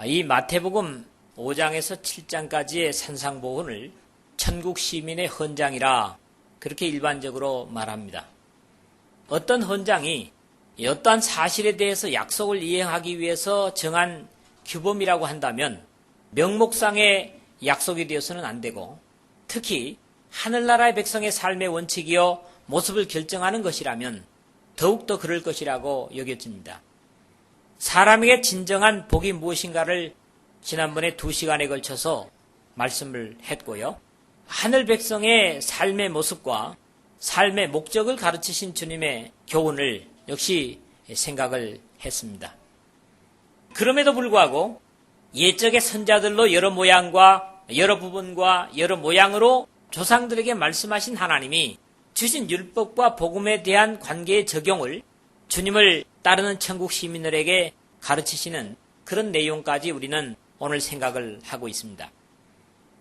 이 마태복음 5장에서 7장까지의 산상보훈을 천국 시민의 헌장이라 그렇게 일반적으로 말합니다. 어떤 헌장이 어떠한 사실에 대해서 약속을 이행하기 위해서 정한 규범이라고 한다면 명목상의 약속이 되어서는 안 되고, 특히 하늘나라의 백성의 삶의 원칙이요 모습을 결정하는 것이라면 더욱더 그럴 것이라고 여겨집니다. 사람에게 진정한 복이 무엇인가를 지난번에 2시간에 걸쳐서 말씀을 했고요. 하늘 백성의 삶의 모습과 삶의 목적을 가르치신 주님의 교훈을 역시 생각을 했습니다. 그럼에도 불구하고 옛적의 선자들로 여러 모양과 여러 부분과 여러 모양으로 조상들에게 말씀하신 하나님이 주신 율법과 복음에 대한 관계의 적용을 주님을 따르는 천국 시민들에게 가르치시는 그런 내용까지 우리는 오늘 생각을 하고 있습니다.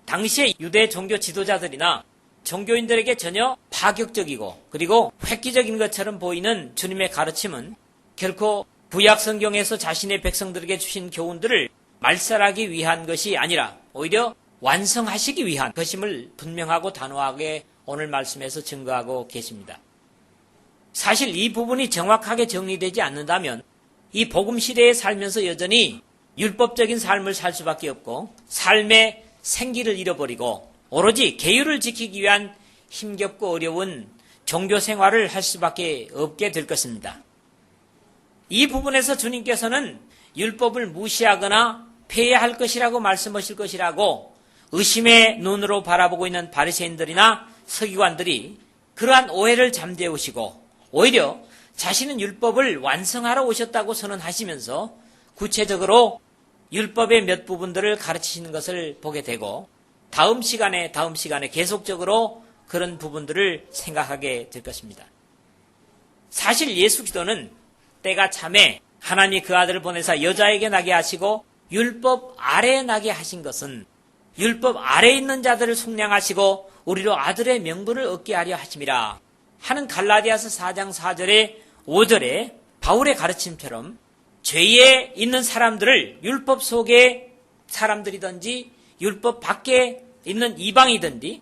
당시의 유대 종교 지도자들이나 종교인들에게 전혀 파격적이고 그리고 획기적인 것처럼 보이는 주님의 가르침은 결코 구약 성경에서 자신의 백성들에게 주신 교훈들을 말살하기 위한 것이 아니라 오히려 완성하시기 위한 것임을 분명하고 단호하게 오늘 말씀에서 증거하고 계십니다. 사실 이 부분이 정확하게 정리되지 않는다면 이 복음 시대에 살면서 여전히 율법적인 삶을 살 수밖에 없고 삶의 생기를 잃어버리고 오로지 계율을 지키기 위한 힘겹고 어려운 종교 생활을 할 수밖에 없게 될 것입니다. 이 부분에서 주님께서는 율법을 무시하거나 폐해할 것이라고 말씀하실 것이라고 의심의 눈으로 바라보고 있는 바리새인들이나 서기관들이 그러한 오해를 잠재우시고 오히려 자신은 율법을 완성하러 오셨다고 선언하시면서 구체적으로 율법의 몇 부분들을 가르치시는 것을 보게 되고 다음 시간에 계속적으로 그런 부분들을 생각하게 될 것입니다. 사실 예수 그리스도는 때가 참에 하나님이 그 아들을 보내사 여자에게 나게 하시고 율법 아래에 나게 하신 것은 율법 아래에 있는 자들을 속량하시고 우리로 아들의 명분을 얻게 하려 하심이라 하는 갈라디아서 4장 4절에 5절에 바울의 가르침처럼 죄에 있는 사람들을 율법 속의 사람들이든지 율법 밖에 있는 이방이든지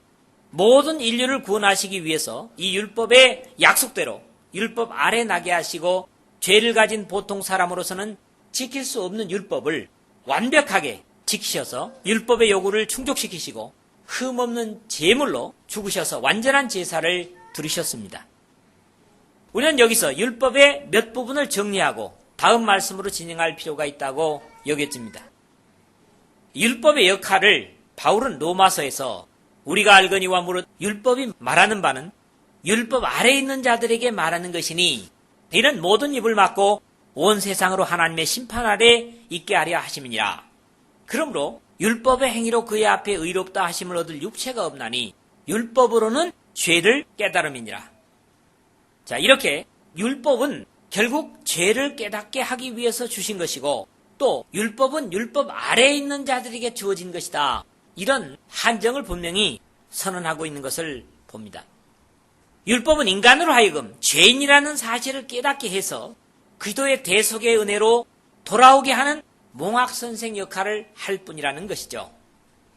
모든 인류를 구원하시기 위해서 이 율법의 약속대로 율법 아래 나게 하시고 죄를 가진 보통 사람으로서는 지킬 수 없는 율법을 완벽하게 지키셔서 율법의 요구를 충족시키시고 흠없는 제물로 죽으셔서 완전한 제사를 드리셨습니다. 우리는 여기서 율법의 몇 부분을 정리하고 다음 말씀으로 진행할 필요가 있다고 여겨집니다. 율법의 역할을 바울은 로마서에서 우리가 알거니와 무릇 율법이 말하는 바는 율법 아래에 있는 자들에게 말하는 것이니 이는 모든 입을 막고 온 세상으로 하나님의 심판 아래 있게 하려 하심이니라. 그러므로 율법의 행위로 그의 앞에 의롭다 하심을 얻을 육체가 없나니 율법으로는 죄를 깨달음이니라. 자, 이렇게 율법은 결국 죄를 깨닫게 하기 위해서 주신 것이고 또 율법은 율법 아래에 있는 자들에게 주어진 것이다. 이런 한정을 분명히 선언하고 있는 것을 봅니다. 율법은 인간으로 하여금 죄인이라는 사실을 깨닫게 해서 그리스도의 대속의 은혜로 돌아오게 하는 몽학선생 역할을 할 뿐이라는 것이죠.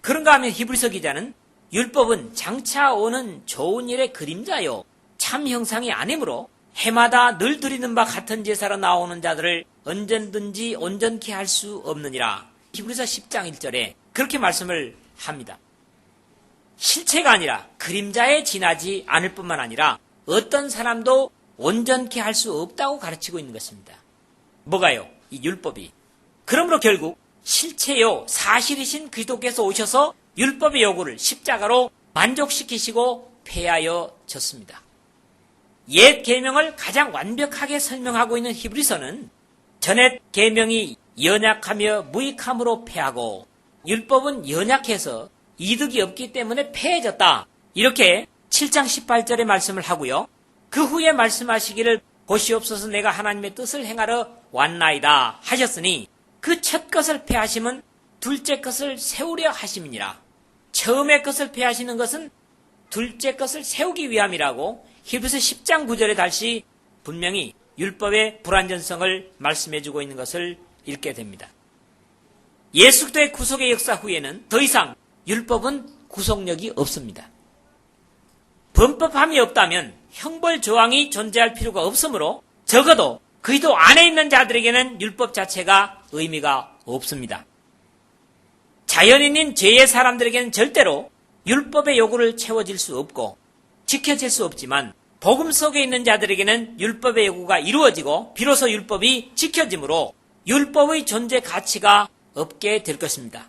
그런가 하면 히브리서 기자는 율법은 장차 오는 좋은 일의 그림자요 참 형상이 아니므로 해마다 늘 드리는 바 같은 제사로 나오는 자들을 언제든지 온전케 할 수 없느니라. 히브리서 10장 1절에 그렇게 말씀을 합니다. 실체가 아니라 그림자에 지나지 않을 뿐만 아니라 어떤 사람도 온전케 할 수 없다고 가르치고 있는 것입니다. 뭐가요? 이 율법이. 그러므로 결국 실체요 사실이신 그리스도께서 오셔서 율법의 요구를 십자가로 만족시키시고 폐하여 졌습니다. 옛 계명을 가장 완벽하게 설명하고 있는 히브리서는 전옛 계명이 연약하며 무익함으로 폐하고 율법은 연약해서 이득이 없기 때문에 폐해졌다. 이렇게 7장 18절에 말씀을 하고요. 그 후에 말씀하시기를 보시옵소서 내가 하나님의 뜻을 행하러 왔나이다 하셨으니 그 첫 것을 폐하심은 둘째 것을 세우려 하심이니라. 처음의 것을 폐하시는 것은 둘째 것을 세우기 위함이라고 히브리서 10장 9절에 다시 분명히 율법의 불완전성을 말씀해주고 있는 것을 읽게 됩니다. 예수 그리스도의 구속의 역사 후에는 더 이상 율법은 구속력이 없습니다. 범법함이 없다면 형벌 조항이 존재할 필요가 없으므로 적어도 그리스도 안에 있는 자들에게는 율법 자체가 의미가 없습니다. 자연인인 죄의 사람들에게는 절대로 율법의 요구를 채워질 수 없고 지켜질 수 없지만 복음 속에 있는 자들에게는 율법의 요구가 이루어지고 비로소 율법이 지켜지므로 율법의 존재 가치가 없게 될 것입니다.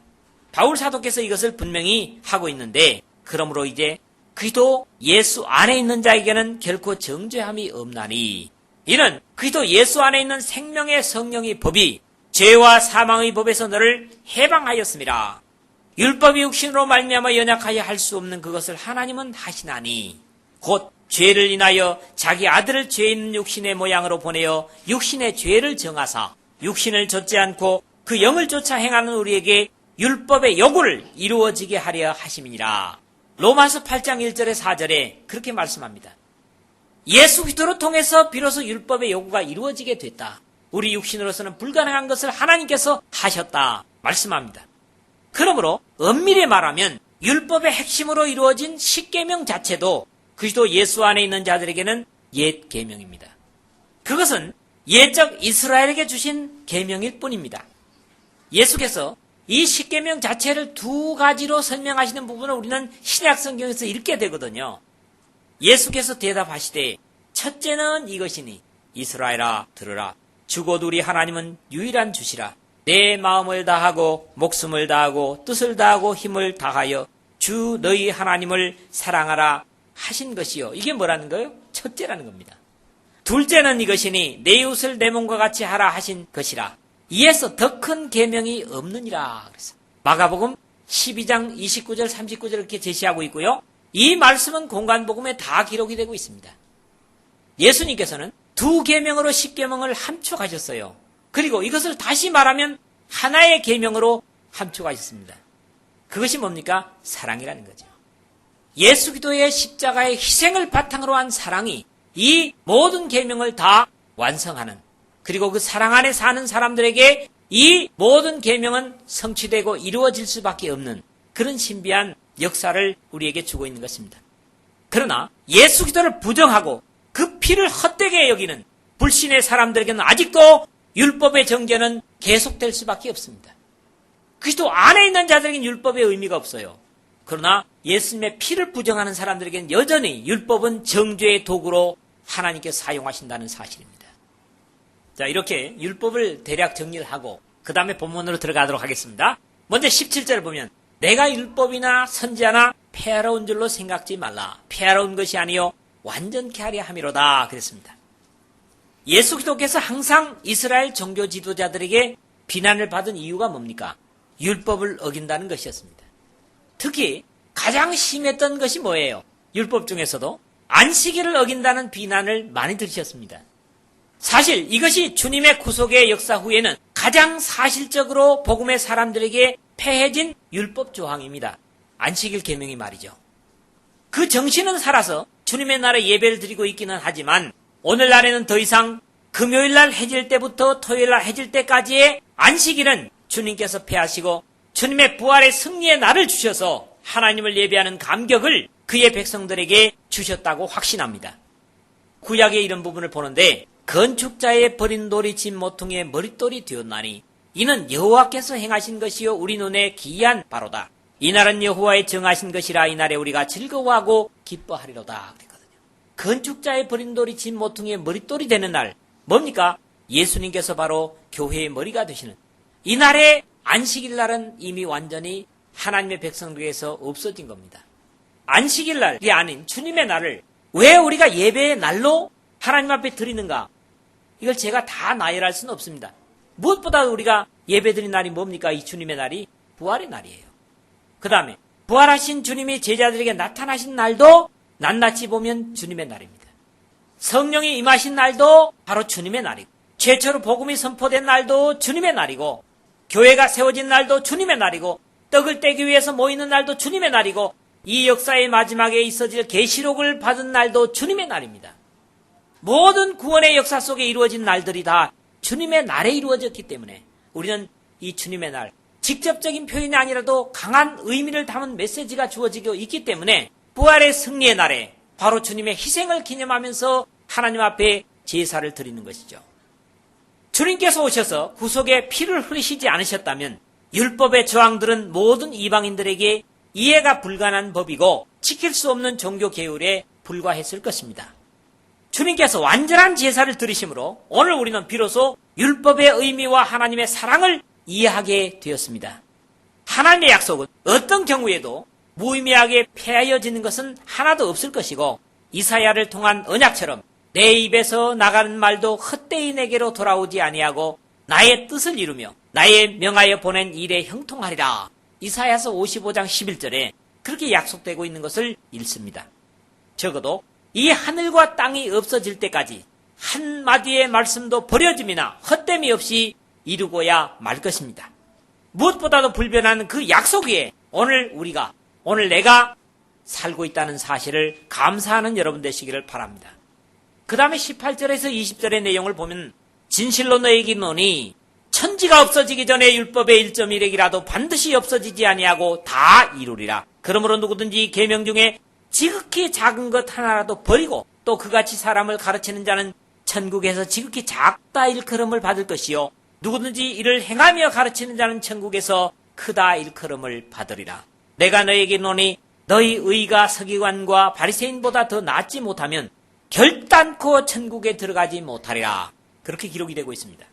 바울 사도께서 이것을 분명히 하고 있는데 그러므로 이제 그리스도 예수 안에 있는 자에게는 결코 정죄함이 없나니 이는 그리스도 예수 안에 있는 생명의 성령의 법이 죄와 사망의 법에서 너를 해방하였음이라. 율법이 육신으로 말미암아 연약하여 할 수 없는 그것을 하나님은 하시나니 곧 죄를 인하여 자기 아들을 죄 있는 육신의 모양으로 보내어 육신의 죄를 정하사 육신을 좇지 않고 그 영을 쫓아 행하는 우리에게 율법의 요구를 이루어지게 하려 하심이니라. 로마서 8장 1절에 4절에 그렇게 말씀합니다. 예수 그리스도를 통해서 비로소 율법의 요구가 이루어지게 됐다. 우리 육신으로서는 불가능한 것을 하나님께서 하셨다 말씀합니다. 그러므로 엄밀히 말하면 율법의 핵심으로 이루어진 십계명 자체도 그리스도 예수 안에 있는 자들에게는 옛 계명입니다. 그것은 옛적 이스라엘에게 주신 계명일 뿐입니다. 예수께서 이 십계명 자체를 두 가지로 설명하시는 부분을 우리는 신약 성경에서 읽게 되거든요. 예수께서 대답하시되 첫째는 이것이니 이스라엘아 들으라. 주곧 우리 하나님은 유일한 주시라. 내 마음을 다하고 목숨을 다하고 뜻을 다하고 힘을 다하여 주 너희 하나님을 사랑하라 하신 것이요. 이게 뭐라는 거예요? 첫째라는 겁니다. 둘째는 이것이니 내 이웃을 내 몸과 같이 하라 하신 것이라. 이에서 더 큰 계명이 없느니라. 그래서 마가복음 12장 29절 39절 이렇게 제시하고 있고요. 이 말씀은 공관복음에 다 기록이 되고 있습니다. 예수님께서는 두 계명으로 십계명을 함축하셨어요. 그리고 이것을 다시 말하면 하나의 계명으로 함축하셨습니다. 그것이 뭡니까? 사랑이라는 거죠. 예수 그리스도의 십자가의 희생을 바탕으로 한 사랑이 이 모든 계명을 다 완성하는, 그리고 그 사랑 안에 사는 사람들에게 이 모든 계명은 성취되고 이루어질 수밖에 없는 그런 신비한 역사를 우리에게 주고 있는 것입니다. 그러나 예수 그리스도를 부정하고 그 피를 헛되게 여기는 불신의 사람들에게는 아직도 율법의 정죄는 계속될 수밖에 없습니다. 그리스도 안에 있는 자들에게는 율법의 의미가 없어요. 그러나 예수님의 피를 부정하는 사람들에게는 여전히 율법은 정죄의 도구로 하나님께서 사용하신다는 사실입니다. 자, 이렇게 율법을 대략 정리를 하고 그 다음에 본문으로 들어가도록 하겠습니다. 먼저 17절을 보면 내가 율법이나 선지자나 폐하러운 줄로 생각지 말라. 폐하러운 것이 아니요 완전케 하려 함이로다 그랬습니다. 예수 그리스도께서 항상 이스라엘 종교 지도자들에게 비난을 받은 이유가 뭡니까? 율법을 어긴다는 것이었습니다. 특히 가장 심했던 것이 뭐예요? 율법 중에서도 안식일을 어긴다는 비난을 많이 들으셨습니다. 사실 이것이 주님의 구속의 역사 후에는 가장 사실적으로 복음의 사람들에게 폐해진 율법 조항입니다. 안식일 계명이 말이죠. 그 정신은 살아서 주님의 날에 예배를 드리고 있기는 하지만 오늘날에는 더 이상 금요일날 해질 때부터 토요일날 해질 때까지의 안식일은 주님께서 폐하시고 주님의 부활의 승리의 날을 주셔서 하나님을 예배하는 감격을 그의 백성들에게 주셨다고 확신합니다. 구약의 이런 부분을 보는데 건축자의 버린 돌이 진 모퉁이의 머릿돌이 되었나니 이는 여호와께서 행하신 것이요 우리 눈에 기이한 바로다. 이날은 여호와의 정하신 것이라 이날에 우리가 즐거워하고 기뻐하리로다 그랬거든요. 건축자의 버린 돌이 진 모퉁이의 머릿돌이 되는 날 뭡니까? 예수님께서 바로 교회의 머리가 되시는 이날의 안식일 날은 이미 완전히 하나님의 백성들에게서 없어진 겁니다. 안식일 날이 아닌 주님의 날을 왜 우리가 예배의 날로 하나님 앞에 드리는가? 이걸 제가 다 나열할 수는 없습니다. 무엇보다 우리가 예배드린 날이 뭡니까? 이 주님의 날이 부활의 날이에요. 그 다음에 부활하신 주님이 제자들에게 나타나신 날도 낱낱이 보면 주님의 날입니다. 성령이 임하신 날도 바로 주님의 날이고 최초로 복음이 선포된 날도 주님의 날이고 교회가 세워진 날도 주님의 날이고 떡을 떼기 위해서 모이는 날도 주님의 날이고 이 역사의 마지막에 있어질 계시록을 받은 날도 주님의 날입니다. 모든 구원의 역사 속에 이루어진 날들이 다 주님의 날에 이루어졌기 때문에 우리는 이 주님의 날, 직접적인 표현이 아니라도 강한 의미를 담은 메시지가 주어지고 있기 때문에 부활의 승리의 날에 바로 주님의 희생을 기념하면서 하나님 앞에 제사를 드리는 것이죠. 주님께서 오셔서 구속의 피를 흘리시지 않으셨다면 율법의 저항들은 모든 이방인들에게 이해가 불가능한 법이고 지킬 수 없는 종교 계율에 불과했을 것입니다. 주님께서 완전한 제사를 드리심으로 오늘 우리는 비로소 율법의 의미와 하나님의 사랑을 이해하게 되었습니다. 하나님의 약속은 어떤 경우에도 무의미하게 폐하여지는 것은 하나도 없을 것이고 이사야를 통한 언약처럼 내 입에서 나가는 말도 헛되이 내게로 돌아오지 아니하고 나의 뜻을 이루며 나의 명하여 보낸 일에 형통하리라. 이사야서 55장 11절에 그렇게 약속되고 있는 것을 읽습니다. 적어도 이 하늘과 땅이 없어질 때까지 한마디의 말씀도 버려짐이나 헛됨이 없이 이루고야 말 것입니다. 무엇보다도 불변한 그 약속 위에 오늘 내가 살고 있다는 사실을 감사하는 여러분 되시기를 바랍니다. 그 다음에 18절에서 20절의 내용을 보면 진실로 너에게 이르노니 천지가 없어지기 전에 율법의 1.1핵이라도 반드시 없어지지 아니하고 다 이루리라. 그러므로 누구든지 계명 중에 지극히 작은 것 하나라도 버리고 또 그같이 사람을 가르치는 자는 천국에서 지극히 작다 일컬음을 받을 것이요 누구든지 이를 행하며 가르치는 자는 천국에서 크다 일컬음을 받으리라. 내가 너에게 이르노니 너희 의가 서기관과 바리새인보다 더 낫지 못하면 결단코 천국에 들어가지 못하리라. 그렇게 기록이 되고 있습니다.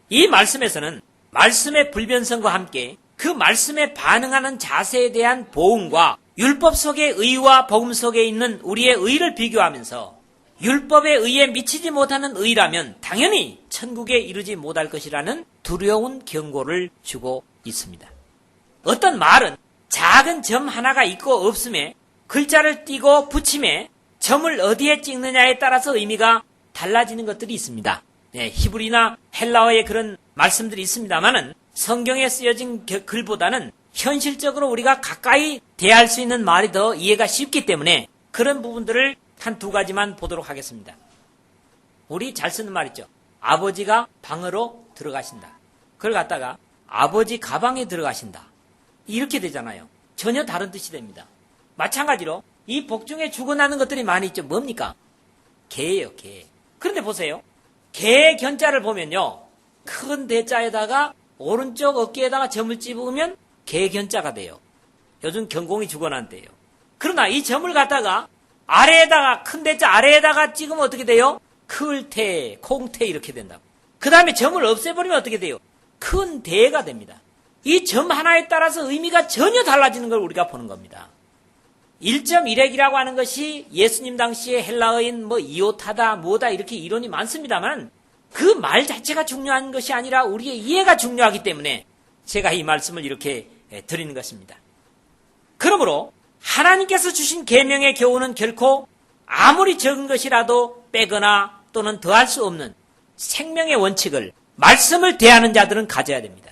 이 말씀에서는 말씀의 불변성과 함께 그 말씀에 반응하는 자세에 대한 보응과 율법 속의 의와 복음 속에 있는 우리의 의를 비교하면서 율법의 의에 미치지 못하는 의라면 당연히 천국에 이르지 못할 것이라는 두려운 경고를 주고 있습니다. 어떤 말은 작은 점 하나가 있고 없음에 글자를 띄고 붙임에 점을 어디에 찍느냐에 따라서 의미가 달라지는 것들이 있습니다. 히브리나 헬라어의 그런 말씀들이 있습니다만은 성경에 쓰여진 글보다는 현실적으로 우리가 가까이 대할 수 있는 말이 더 이해가 쉽기 때문에 그런 부분들을 한 두 가지만 보도록 하겠습니다. 우리 잘 쓰는 말 있죠. 아버지가 방으로 들어가신다. 그걸 갖다가 아버지 가방에 들어가신다. 이렇게 되잖아요. 전혀 다른 뜻이 됩니다. 마찬가지로 이 복중에 죽어나는 것들이 많이 있죠. 뭡니까? 개예요, 개. 그런데 보세요. 개의 견자를 보면요. 큰 대자에다가 오른쪽 어깨에다가 점을 집으면 개 견자가 돼요. 요즘 경공이 죽어난대요. 그러나 이 점을 갖다가 아래에다가 큰 대자 아래에다가 찍으면 어떻게 돼요? 클태, 콩태 이렇게 된다고. 그 다음에 점을 없애버리면 어떻게 돼요? 큰 대가 됩니다. 이 점 하나에 따라서 의미가 전혀 달라지는 걸 우리가 보는 겁니다. 1.1핵이라고 하는 것이 예수님 당시에 헬라어인 이오타다 뭐다 이렇게 이론이 많습니다만 그 말 자체가 중요한 것이 아니라 우리의 이해가 중요하기 때문에 제가 이 말씀을 이렇게 드리는 것입니다. 그러므로 하나님께서 주신 계명의 교훈은 결코 아무리 적은 것이라도 빼거나 또는 더할 수 없는 생명의 원칙을 말씀을 대하는 자들은 가져야 됩니다.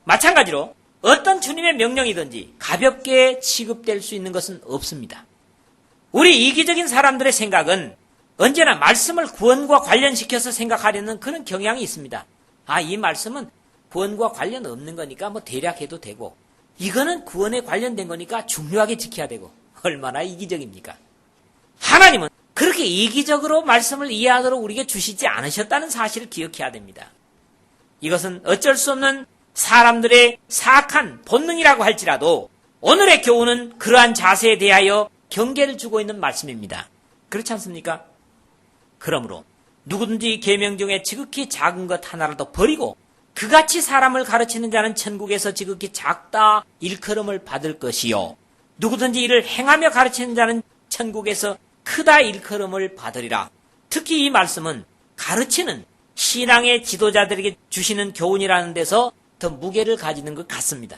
마찬가지로 어떤 주님의 명령이든지 가볍게 취급될 수 있는 것은 없습니다. 우리 이기적인 사람들의 생각은 언제나 말씀을 구원과 관련시켜서 생각하려는 그런 경향이 있습니다. 이 말씀은 구원과 관련 없는 거니까 대략 해도 되고 이거는 구원에 관련된 거니까 중요하게 지켜야 되고 얼마나 이기적입니까? 하나님은 그렇게 이기적으로 말씀을 이해하도록 우리에게 주시지 않으셨다는 사실을 기억해야 됩니다. 이것은 어쩔 수 없는 사람들의 사악한 본능이라고 할지라도 오늘의 교훈은 그러한 자세에 대하여 경계를 주고 있는 말씀입니다. 그렇지 않습니까? 그러므로 누구든지 계명 중에 지극히 작은 것 하나라도 버리고 그같이 사람을 가르치는 자는 천국에서 지극히 작다 일컬음을 받을 것이요 누구든지 이를 행하며 가르치는 자는 천국에서 크다 일컬음을 받으리라. 특히 이 말씀은 가르치는 신앙의 지도자들에게 주시는 교훈이라는 데서 더 무게를 가지는 것 같습니다.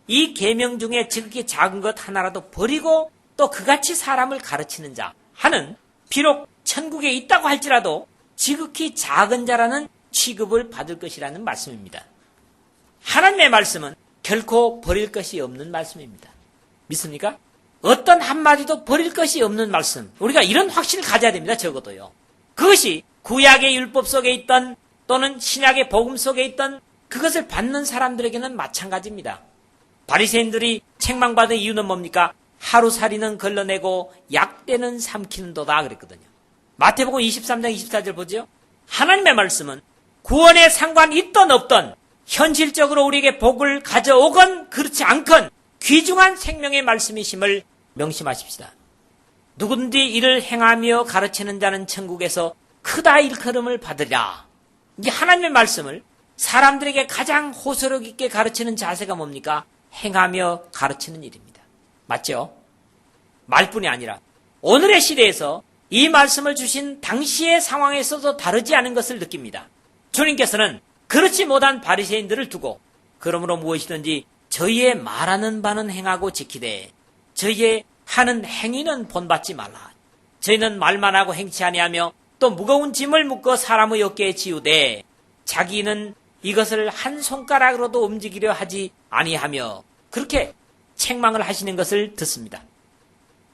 이 계명 중에 지극히 작은 것 하나라도 버리고 또 그같이 사람을 가르치는 자 하는 비록 천국에 있다고 할지라도 지극히 작은 자라는 취급을 받을 것이라는 말씀입니다. 하나님의 말씀은 결코 버릴 것이 없는 말씀입니다. 믿습니까? 어떤 한마디도 버릴 것이 없는 말씀. 우리가 이런 확신을 가져야 됩니다. 적어도요. 그것이 구약의 율법 속에 있던 또는 신약의 복음 속에 있던 그것을 받는 사람들에게는 마찬가지입니다. 바리새인들이 책망받은 이유는 뭡니까? 하루살이는 걸러내고 약대는 삼키는도다 그랬거든요. 마태복음 23장 24절 보죠. 하나님의 말씀은 구원에 상관 있던 없던 현실적으로 우리에게 복을 가져오건 그렇지 않건 귀중한 생명의 말씀이심을 명심하십시다. 누구든지 이를 행하며 가르치는 자는 천국에서 크다 일컬음을 받으리라. 이게 하나님의 말씀을 사람들에게 가장 호소력 있게 가르치는 자세가 뭡니까? 행하며 가르치는 일입니다. 맞죠? 말뿐이 아니라 오늘의 시대에서 이 말씀을 주신 당시의 상황에서도 다르지 않은 것을 느낍니다. 주님께서는 그렇지 못한 바리새인들을 두고 그러므로 무엇이든지 저희의 말하는 바는 행하고 지키되 저희의 하는 행위는 본받지 말라. 저희는 말만 하고 행치 아니하며 또 무거운 짐을 묶어 사람의 어깨에 지우되 자기는 이것을 한 손가락으로도 움직이려 하지 아니하며 그렇게 책망을 하시는 것을 듣습니다.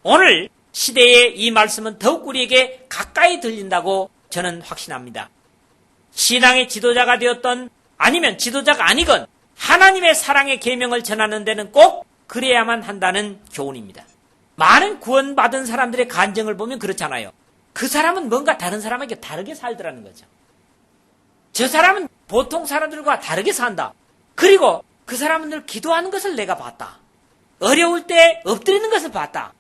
오늘 시대에 이 말씀은 더욱 우리에게 가까이 들린다고 저는 확신합니다. 신앙의 지도자가 되었던 아니면 지도자가 아니건 하나님의 사랑의 계명을 전하는 데는 꼭 그래야만 한다는 교훈입니다. 많은 구원받은 사람들의 간증을 보면 그렇잖아요. 그 사람은 뭔가 다른 사람에게 다르게 살더라는 거죠. 저 사람은 보통 사람들과 다르게 산다. 그리고 그 사람은 늘 기도하는 것을 내가 봤다. 어려울 때 엎드리는 것을 봤다.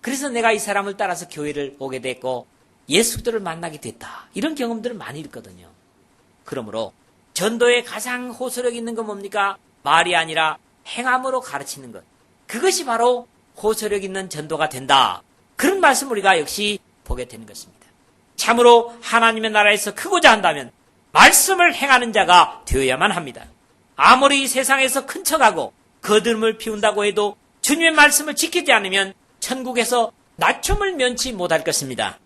그래서 내가 이 사람을 따라서 교회를 오게 됐고 예수 그리스도를 만나게 됐다. 이런 경험들을 많이 있거든요. 그러므로 전도에 가장 호소력 있는 건 뭡니까? 말이 아니라 행함으로 가르치는 것. 그것이 바로 호소력 있는 전도가 된다. 그런 말씀 우리가 역시 보게 되는 것입니다. 참으로 하나님의 나라에서 크고자 한다면 말씀을 행하는 자가 되어야만 합니다. 아무리 이 세상에서 큰 척하고 거듭을 피운다고 해도 주님의 말씀을 지키지 않으면 천국에서 낮춤을 면치 못할 것입니다.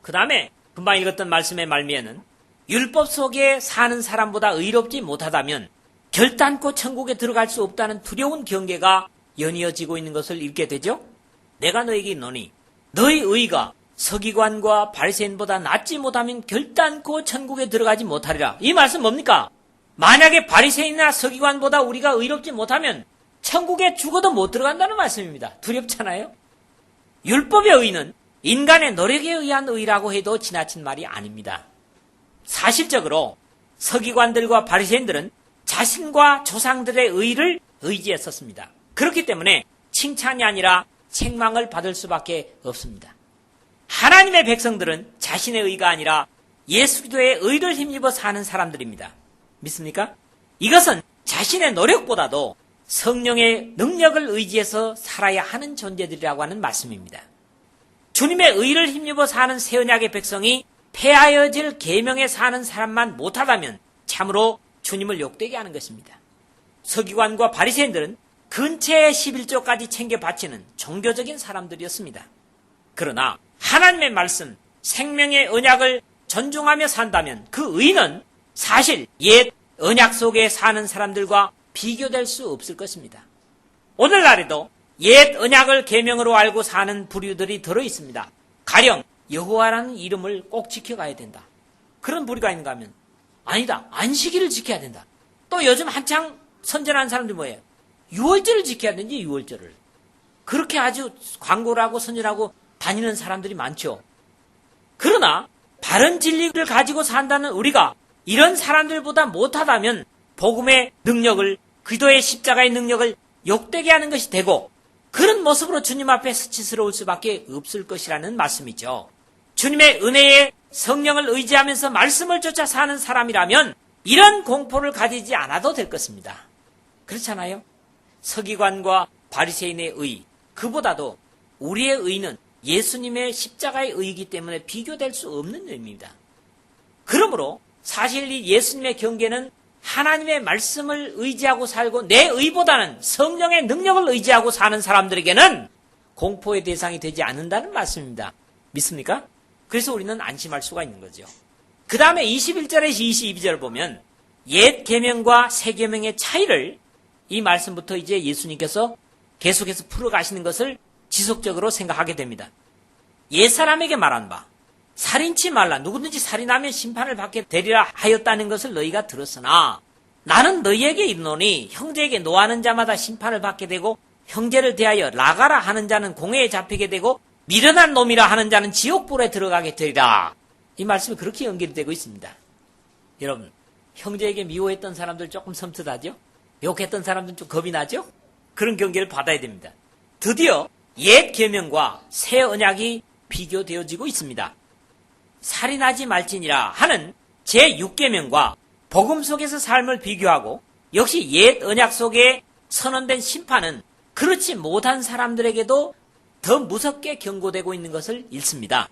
그 다음에 금방 읽었던 말씀의 말미에는 율법 속에 사는 사람보다 의롭지 못하다면 결단코 천국에 들어갈 수 없다는 두려운 경계가 연이어지고 있는 것을 읽게 되죠. 내가 너에게 있노니 너희 의가 서기관과 바리새인보다 낫지 못하면 결단코 천국에 들어가지 못하리라. 이 말씀 뭡니까? 만약에 바리새인이나 서기관보다 우리가 의롭지 못하면 천국에 죽어도 못 들어간다는 말씀입니다. 두렵잖아요? 율법의 의는 인간의 노력에 의한 의라고 해도 지나친 말이 아닙니다. 사실적으로 서기관들과 바리새인들은 자신과 조상들의 의를 의지했었습니다. 그렇기 때문에 칭찬이 아니라 책망을 받을 수밖에 없습니다. 하나님의 백성들은 자신의 의가 아니라 예수 그리스도의 의를 힘입어 사는 사람들입니다. 믿습니까? 이것은 자신의 노력보다도 성령의 능력을 의지해서 살아야 하는 존재들이라고 하는 말씀입니다. 주님의 의를 힘입어 사는 새 언약의 백성이 폐하여질 계명에 사는 사람만 못하다면 참으로 주님을 욕되게 하는 것입니다. 서기관과 바리새인들은 근처의 11조까지 챙겨 바치는 종교적인 사람들이었습니다. 그러나 하나님의 말씀, 생명의 언약을 존중하며 산다면 그 의는 사실 옛 언약 속에 사는 사람들과 비교될 수 없을 것입니다. 오늘날에도 옛 언약을 계명으로 알고 사는 부류들이 들어 있습니다. 가령 여호와라는 이름을 꼭 지켜가야 된다. 그런 부류가 있는가 하면 아니다. 안식일을 지켜야 된다. 또 요즘 한창 선전하는 사람들이 뭐예요? 유월절을 지켜야 되는지 유월절을. 그렇게 아주 광고를 하고 선전하고 다니는 사람들이 많죠. 그러나 바른 진리를 가지고 산다는 우리가 이런 사람들보다 못하다면 복음의 능력을, 기도의 십자가의 능력을 욕되게 하는 것이 되고 그런 모습으로 주님 앞에 수치스러울 수밖에 없을 것이라는 말씀이죠. 주님의 은혜의 성령을 의지하면서 말씀을 쫓아 사는 사람이라면 이런 공포를 가지지 않아도 될 것입니다. 그렇잖아요? 서기관과 바리새인의 의, 그보다도 우리의 의는 예수님의 십자가의 의이기 때문에 비교될 수 없는 의입니다. 그러므로 사실 이 예수님의 경계는 하나님의 말씀을 의지하고 살고 내 의보다는 성령의 능력을 의지하고 사는 사람들에게는 공포의 대상이 되지 않는다는 말씀입니다. 믿습니까? 그래서 우리는 안심할 수가 있는 거죠. 그 다음에 21절에서 22절을 보면 옛 계명과 새 계명의 차이를 이 말씀부터 이제 예수님께서 계속해서 풀어가시는 것을 지속적으로 생각하게 됩니다. 옛사람에게 말한 바 살인치 말라. 누구든지 살인하면 심판을 받게 되리라 하였다는 것을 너희가 들었으나 나는 너희에게 이르노니 형제에게 노하는 자마다 심판을 받게 되고 형제를 대하여 나가라 하는 자는 공회에 잡히게 되고 미련한 놈이라 하는 자는 지옥불에 들어가게 되리라. 이 말씀이 그렇게 연결이 되고 있습니다. 여러분, 형제에게 미워했던 사람들 조금 섬뜩하죠? 욕했던 사람들은 좀 겁이 나죠? 그런 경계를 받아야 됩니다. 드디어 옛 계명과 새 언약이 비교되어지고 있습니다. 살인하지 말지니라 하는 제6계명과 복음 속에서 삶을 비교하고 역시 옛 언약 속에 선언된 심판은 그렇지 못한 사람들에게도 더 무섭게 경고되고 있는 것을 읽습니다.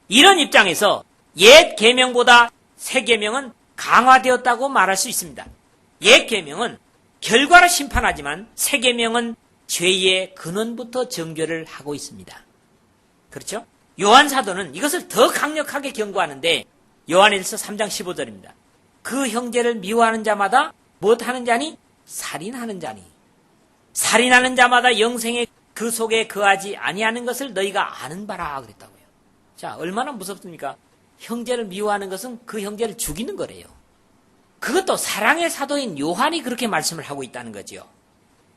이런 입장에서 옛 계명보다 새 계명은 강화되었다고 말할 수 있습니다. 옛 계명은 결과를 심판하지만 새 계명은 죄의 근원부터 정죄를 하고 있습니다. 그렇죠? 요한 사도는 이것을 더 강력하게 경고하는데 요한일서 3장 15절입니다. 그 형제를 미워하는 자마다 무엇하는 자니? 살인하는 자니. 살인하는 자마다 영생의 그 속에 거하지 아니하는 것을 너희가 아는 바라 그랬다고요. 자, 얼마나 무섭습니까? 형제를 미워하는 것은 그 형제를 죽이는 거래요. 그것도 사랑의 사도인 요한이 그렇게 말씀을 하고 있다는 거죠.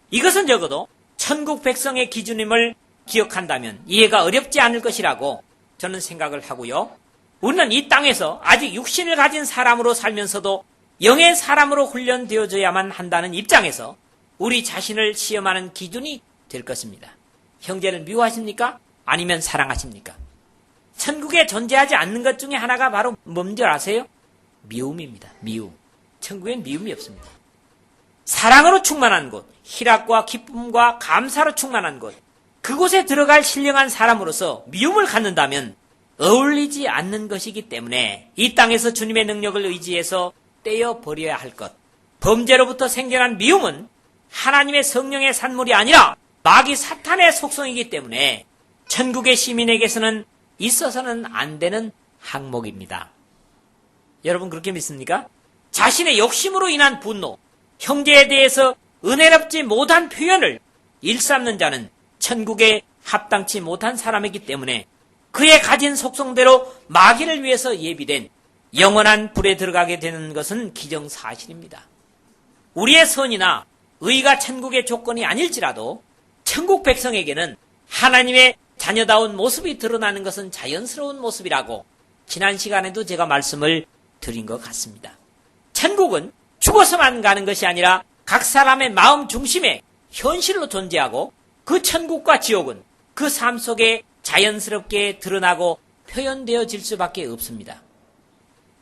이것은 적어도 천국 백성의 기준임을 기억한다면 이해가 어렵지 않을 것이라고 저는 생각을 하고요. 우리는 이 땅에서 아직 육신을 가진 사람으로 살면서도 영의 사람으로 훈련되어져야만 한다는 입장에서 우리 자신을 시험하는 기준이 될 것입니다. 형제를 미워하십니까? 아니면 사랑하십니까? 천국에 존재하지 않는 것 중에 하나가 바로 뭔지 아세요? 미움입니다. 미움. 천국엔 미움이 없습니다. 사랑으로 충만한 곳, 희락과 기쁨과 감사로 충만한 곳, 그곳에 들어갈 신령한 사람으로서 미움을 갖는다면 어울리지 않는 것이기 때문에 이 땅에서 주님의 능력을 의지해서 떼어버려야 할 것. 범죄로부터 생겨난 미움은 하나님의 성령의 산물이 아니라 마귀 사탄의 속성이기 때문에 천국의 시민에게서는 있어서는 안 되는 항목입니다. 여러분 그렇게 믿습니까? 자신의 욕심으로 인한 분노, 형제에 대해서 은혜롭지 못한 표현을 일삼는 자는 천국에 합당치 못한 사람이기 때문에 그의 가진 속성대로 마귀를 위해서 예비된 영원한 불에 들어가게 되는 것은 기정사실입니다. 우리의 선이나 의가 천국의 조건이 아닐지라도 천국 백성에게는 하나님의 자녀다운 모습이 드러나는 것은 자연스러운 모습이라고 지난 시간에도 제가 말씀을 드린 것 같습니다. 천국은 죽어서만 가는 것이 아니라 각 사람의 마음 중심에 현실로 존재하고 그 천국과 지옥은 그 삶 속에 자연스럽게 드러나고 표현되어질 수밖에 없습니다.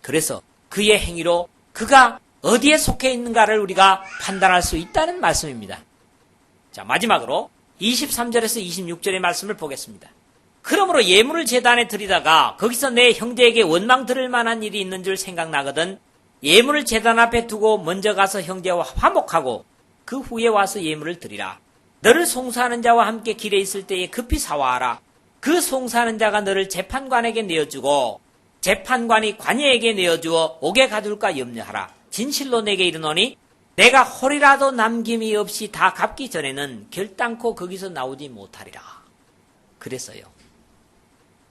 그래서 그의 행위로 그가 어디에 속해 있는가를 우리가 판단할 수 있다는 말씀입니다. 자, 마지막으로 23절에서 26절의 말씀을 보겠습니다. 그러므로 예물을 제단에 드리다가 거기서 내 형제에게 원망 들을 만한 일이 있는 줄 생각나거든 예물을 제단 앞에 두고 먼저 가서 형제와 화목하고 그 후에 와서 예물을 드리라. 너를 송사하는 자와 함께 길에 있을 때에 급히 사와하라. 그 송사하는 자가 너를 재판관에게 내어주고 재판관이 관예에게 내어주어 옥에 가둘까 염려하라. 진실로 내게 이르노니 내가 홀이라도 남김이 없이 다 갚기 전에는 결단코 거기서 나오지 못하리라. 그랬어요.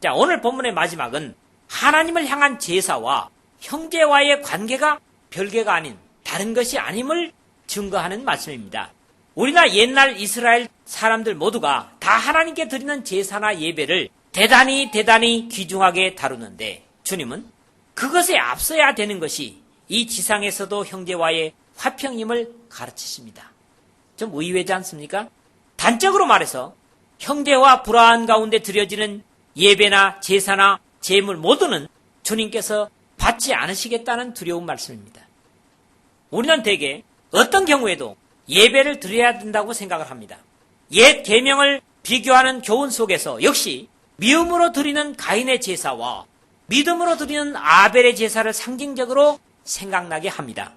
자, 오늘 본문의 마지막은 하나님을 향한 제사와 형제와의 관계가 별개가 아닌 다른 것이 아님을 증거하는 말씀입니다. 우리나 옛날 이스라엘 사람들 모두가 다 하나님께 드리는 제사나 예배를 대단히 귀중하게 다루는데 주님은 그것에 앞서야 되는 것이 이 지상에서도 형제와의 화평임을 가르치십니다. 좀 의외지 않습니까? 단적으로 말해서 형제와 불화한 가운데 드려지는 예배나 제사나 제물 모두는 주님께서 받지 않으시겠다는 두려운 말씀입니다. 우리는 대개 어떤 경우에도 예배를 드려야 된다고 생각을 합니다. 옛 계명을 비교하는 교훈 속에서 역시 미움으로 드리는 가인의 제사와 믿음으로 드리는 아벨의 제사를 상징적으로 생각나게 합니다.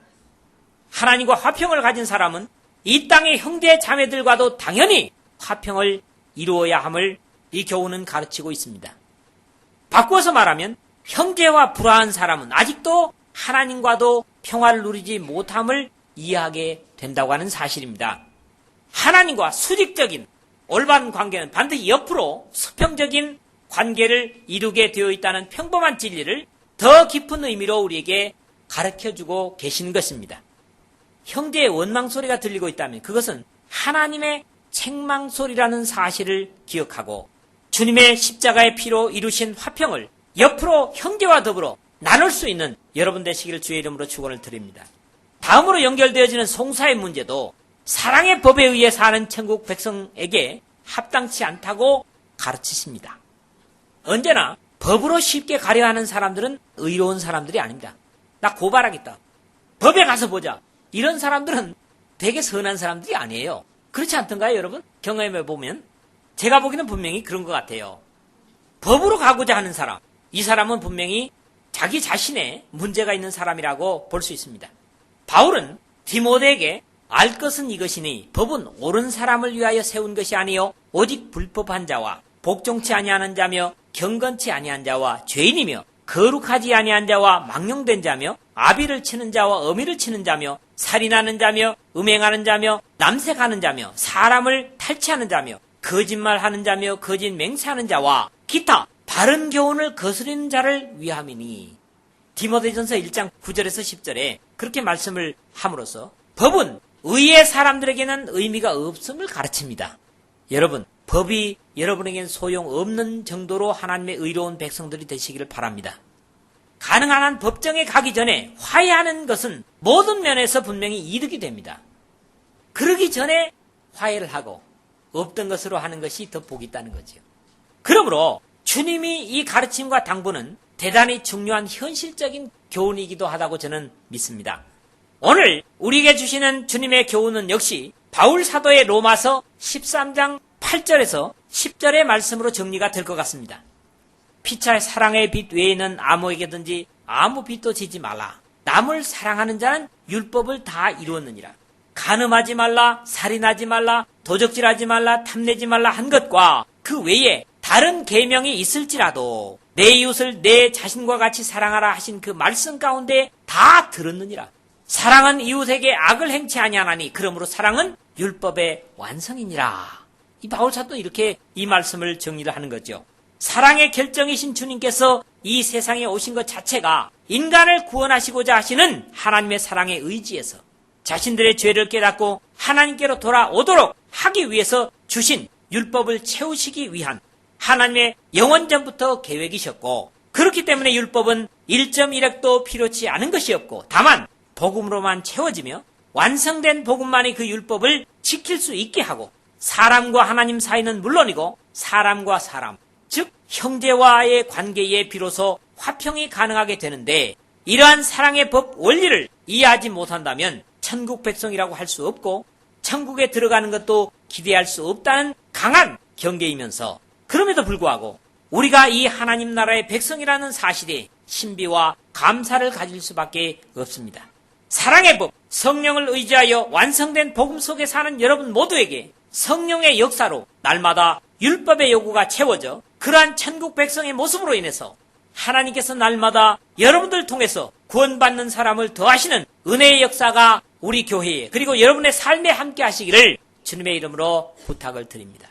하나님과 화평을 가진 사람은 이 땅의 형제 자매들과도 당연히 화평을 이루어야 함을 이 교훈은 가르치고 있습니다. 바꾸어서 말하면 형제와 불화한 사람은 아직도 하나님과도 평화를 누리지 못함을 이해하게 된다고 하는 사실입니다. 하나님과 수직적인 올바른 관계는 반드시 옆으로 수평적인 관계를 이루게 되어 있다는 평범한 진리를 더 깊은 의미로 우리에게 가르쳐주고 계시는 것입니다. 형제의 원망 소리가 들리고 있다면 그것은 하나님의 책망 소리라는 사실을 기억하고 주님의 십자가의 피로 이루신 화평을 옆으로 형제와 더불어 나눌 수 있는 여러분 되시기를 주의 이름으로 축원을 드립니다. 다음으로 연결되어지는 송사의 문제도 사랑의 법에 의해 사는 천국 백성에게 합당치 않다고 가르치십니다. 언제나 법으로 쉽게 가려 하는 사람들은 의로운 사람들이 아닙니다. 나 고발하겠다. 법에 가서 보자. 이런 사람들은 되게 선한 사람들이 아니에요. 그렇지 않던가요, 여러분? 경험해 보면 제가 보기에는 분명히 그런 것 같아요. 법으로 가고자 하는 사람, 이 사람은 분명히 자기 자신의 문제가 있는 사람이라고 볼 수 있습니다. 바울은 디모데에게 알 것은 이것이니 법은 옳은 사람을 위하여 세운 것이 아니요 오직 불법한 자와 복종치 아니하는 자며 경건치 아니한 자와 죄인이며 거룩하지 아니한 자와 망령된 자며 아비를 치는 자와 어미를 치는 자며 살인하는 자며 음행하는 자며 남색하는 자며 사람을 탈취하는 자며 거짓말하는 자며 거짓 맹세하는 자와 기타 바른 교훈을 거스리는 자를 위함이니. 디모데전서 1장 9절에서 10절에 그렇게 말씀을 함으로써 법은 의의 사람들에게는 의미가 없음을 가르칩니다. 여러분, 법이 여러분에게는 소용없는 정도로 하나님의 의로운 백성들이 되시기를 바랍니다. 가능한 한 법정에 가기 전에 화해하는 것은 모든 면에서 분명히 이득이 됩니다. 그러기 전에 화해를 하고 없던 것으로 하는 것이 더 복이 있다는 거죠. 그러므로 주님이 이 가르침과 당부는 대단히 중요한 현실적인 교훈이기도 하다고 저는 믿습니다. 오늘 우리에게 주시는 주님의 교훈은 역시 바울 사도의 로마서 13장 8절에서 10절의 말씀으로 정리가 될 것 같습니다. 피차 사랑의 빛 외에는 아무에게든지 아무 빛도 지지 말라. 남을 사랑하는 자는 율법을 다 이루었느니라. 간음하지 말라, 살인하지 말라, 도적질하지 말라, 탐내지 말라 한 것과 그 외에 다른 계명이 있을지라도 내 이웃을 내 자신과 같이 사랑하라 하신 그 말씀 가운데 다 들었느니라. 사랑은 이웃에게 악을 행치 아니하나니 그러므로 사랑은 율법의 완성이니라. 이 바울 사도는 이렇게 이 말씀을 정리를 하는 거죠. 사랑의 결정이신 주님께서 이 세상에 오신 것 자체가 인간을 구원하시고자 하시는 하나님의 사랑의 의지에서 자신들의 죄를 깨닫고 하나님께로 돌아오도록 하기 위해서 주신 율법을 채우시기 위한 하나님의 영원전부터 계획이셨고, 그렇기 때문에 율법은 1.1획도 필요치 않은 것이 없고 다만 복음으로만 채워지며 완성된 복음만이 그 율법을 지킬 수 있게 하고, 사람과 하나님 사이는 물론이고 사람과 사람, 즉 형제와의 관계에 비로소 화평이 가능하게 되는데, 이러한 사랑의 법 원리를 이해하지 못한다면 천국 백성이라고 할 수 없고 천국에 들어가는 것도 기대할 수 없다는 강한 경계이면서, 그럼에도 불구하고 우리가 이 하나님 나라의 백성이라는 사실에 신비와 감사를 가질 수밖에 없습니다. 사랑의 법, 성령을 의지하여 완성된 복음 속에 사는 여러분 모두에게 성령의 역사로 날마다 율법의 요구가 채워져 그러한 천국 백성의 모습으로 인해서 하나님께서 날마다 여러분들 통해서 구원받는 사람을 더하시는 은혜의 역사가 우리 교회에 그리고 여러분의 삶에 함께 하시기를 주님의 이름으로 부탁을 드립니다.